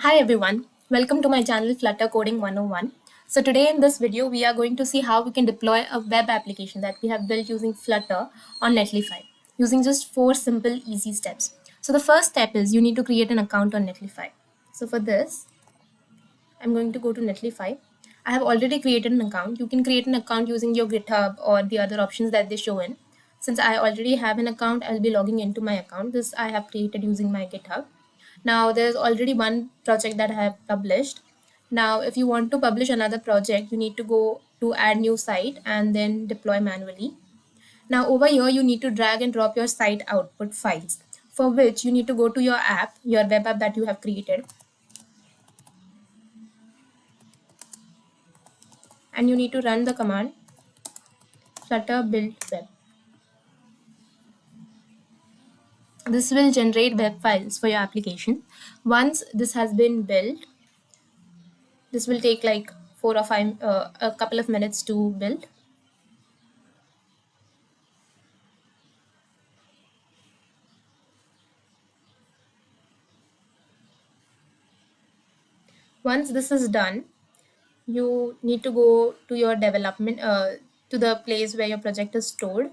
Hi everyone, welcome to my channel Flutter Coding 101. So today in this video we are going to see how we can deploy a web application that we have built using Flutter on Netlify using just 4 simple easy steps. So the first step is you need to create an account on Netlify. So for this I'm going to go to Netlify. I have already created an account. You can create an account using your GitHub or the other options that they show in. Since I already have an account, I'll be logging into my account. This I have created using my GitHub. Now there's already one project that I have published. Now if you want to publish another project, you need to go to add new site and then deploy manually. Now over here, you need to drag and drop your site output files, for which you need to go to your app, your web app that you have created, and you need to run the command flutter build web. This will generate web files for your application. Once this has been built, this will take like 4 or 5 a couple of minutes to build. Once this is done, you need to go to your development to the place where your project is stored.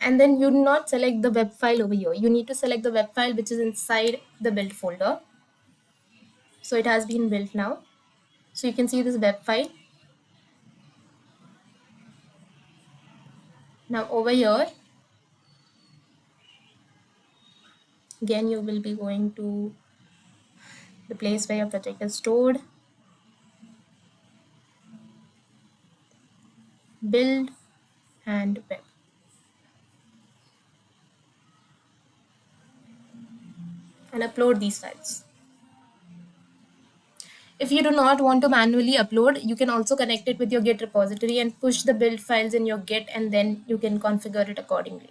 And then you do not select the web file over here. You need to select the web file which is inside the build folder. So it has been built now. So you can see this web file. Now over here, again you will be going to the place where your project is stored, build, and web. And upload these files. If you do not want to manually upload, you can also connect it with your Git repository and push the build files in your Git, and then you can configure it accordingly.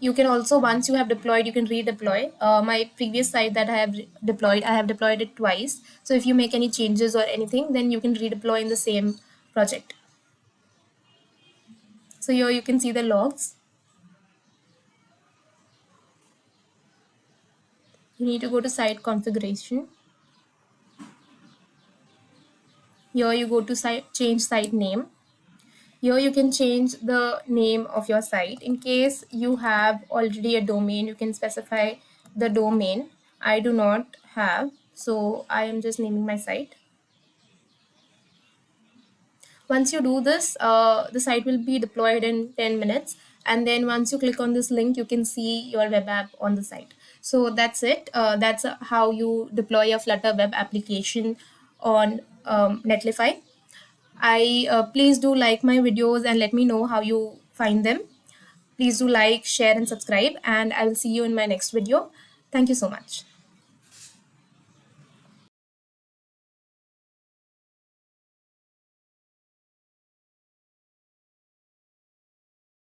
You can also, once you have deployed, you can redeploy. My previous site that I have deployed it twice. So if you make any changes or anything, then you can redeploy in the same project. So here you can see the logs. You need to go to site configuration. Here you go to site, change site name. Here you can change the name of your site. In case you have already a domain, you can specify the domain. I do not have, so I am just naming my site. Once you do this, the site will be deployed in 10 minutes. And then once you click on this link, you can see your web app on the site. So that's it. That's how you deploy a Flutter web application on Netlify. Please do like my videos and let me know how you find them. Please do like, share, and subscribe. And I will see you in my next video. Thank you so much.